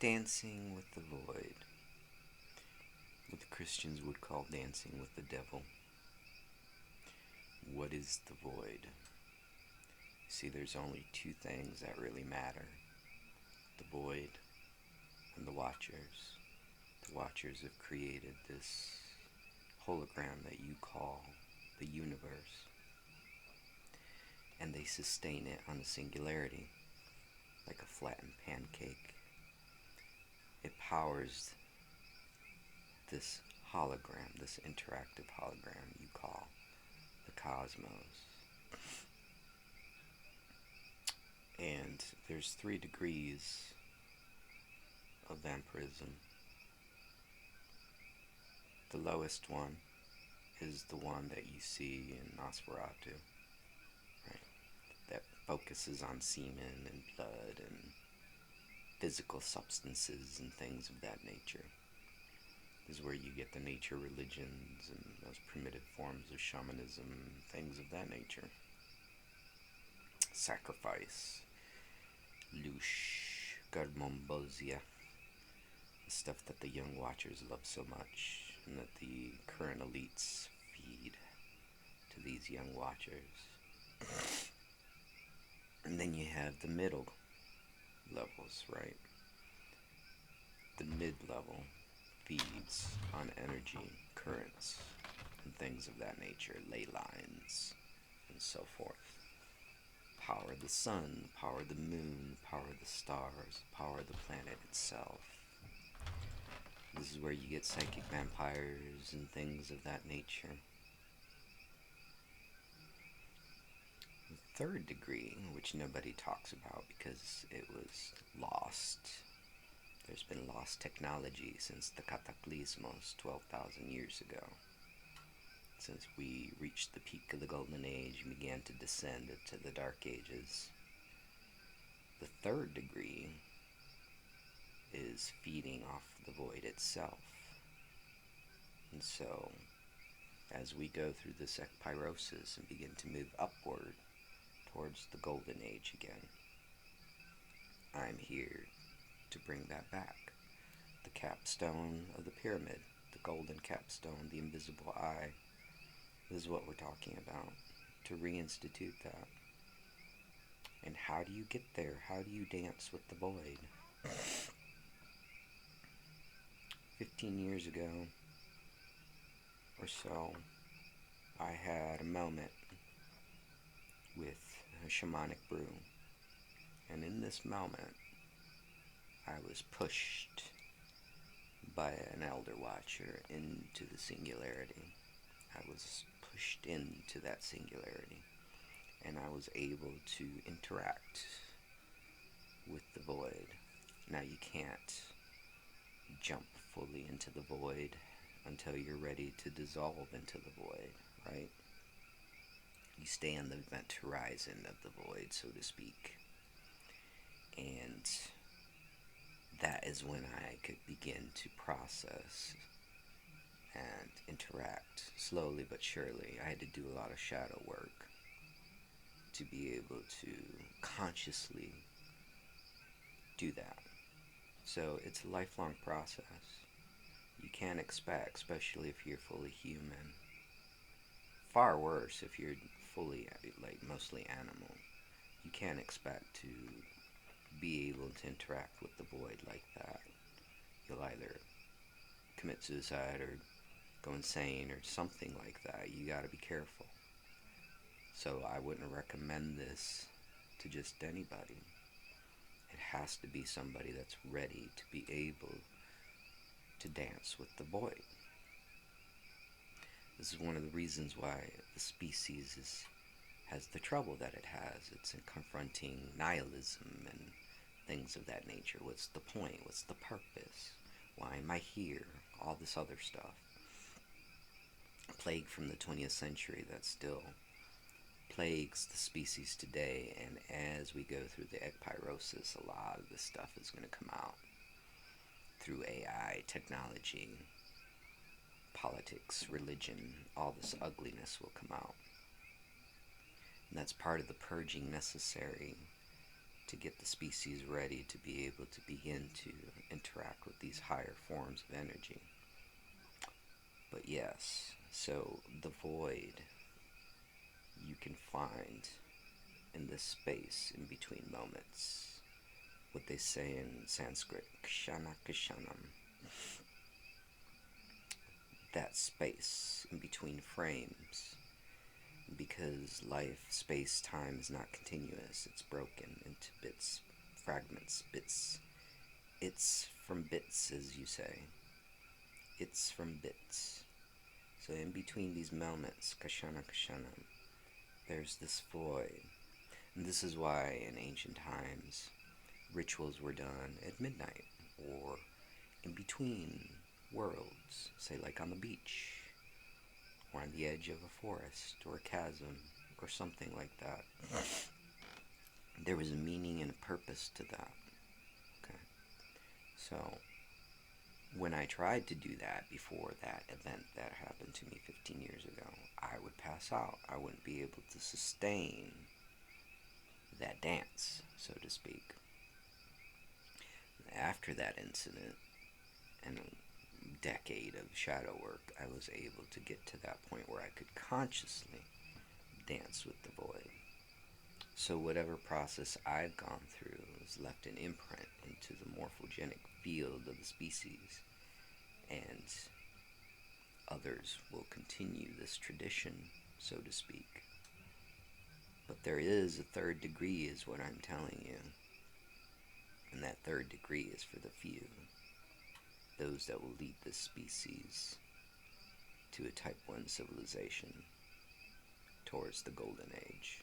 Dancing with the void. What the Christians would call dancing with the devil. What is the void? See, there's only two things that really matter: the void and the Watchers. The Watchers have created this hologram that you call the universe, and they sustain it on a singularity, like a flattened pancake. It powers this hologram, this interactive hologram you call the cosmos. And there's 3 degrees of vampirism. The lowest one is the one that you see in Nosferatu, right? That focuses on semen and blood and physical substances and things of that nature. This is where you get the nature religions and those primitive forms of shamanism, things of that nature. Sacrifice, Lush, Garmombozia, the stuff that the young Watchers love so much, and that the current elites feed to these young Watchers. And then you have the middle levels, right? The mid-level feeds on energy, currents, and things of that nature, ley lines, and so forth. Power the sun, power the moon, power the stars, power the planet itself. This is where you get psychic vampires and things of that nature. The 3rd degree, which nobody talks about because it was lost. There's been lost technology since the Cataclysmos 12,000 years ago. Since we reached the peak of the Golden Age and began to descend into the Dark Ages. The 3rd degree is feeding off the void itself. And so, as we go through this ekpyrosis and begin to move upward towards the Golden Age again, I'm here to bring that back. The capstone of the pyramid, the golden capstone, the invisible eye. This is what we're talking about, to reinstitute that. And how do you get there? How do you dance with the void? 15 years ago or so, I had a moment with a shamanic brew. And in this moment, I was pushed by an elder watcher into the singularity. I was pushed into that singularity, and I was able to interact with the void. Now you can't jump fully into the void until you're ready to dissolve into the void, right? You stay on the event horizon of the void, so to speak. And that is when I could begin to process and interact slowly but surely. I had to do a lot of shadow work to be able to consciously do that. So it's a lifelong process. You can't expect, especially if you're fully human. Far worse if you're fully, like, mostly animal. You can't expect to be able to interact with the void like that. You'll either commit suicide or go insane or something like that. You gotta be careful. So I wouldn't recommend this to just anybody. It has to be somebody that's ready to be able to dance with the void. This is one of the reasons why the species has the trouble that it has. It's in confronting nihilism and things of that nature. What's the point? What's the purpose? Why am I here? All this other stuff. A plague from the 20th century that still plagues the species today, and as we go through the ekpyrosis, a lot of this stuff is going to come out through AI, technology, politics, religion. All this ugliness will come out. And that's part of the purging necessary to get the species ready to be able to begin to interact with these higher forms of energy. But yes, so the void you can find in this space in between moments. What they say in Sanskrit, kshana kshanam. That space in between frames. Because life, space, time is not continuous. It's broken into bits, fragments, bits. It's from bits, as you say. It's from bits. So in between these moments, kshana kshanam, there's this void. And this is why in ancient times rituals were done at midnight or in between worlds, say like on the beach or on the edge of a forest or a chasm or something like that. There was a meaning and a purpose to that. Okay. So when I tried to do that before that event that happened to me 15 years ago, I would pass out. I wouldn't be able to sustain that dance, so to speak. After that incident and a decade of shadow work, I was able to get to that point where I could consciously dance with the void. So whatever process I've gone through has left an imprint into the morphogenic field of the species, and others will continue this tradition, so to speak. But there is a third degree, is what I'm telling you. And that third degree is for the few, those that will lead this species to a Type 1 civilization towards the Golden Age.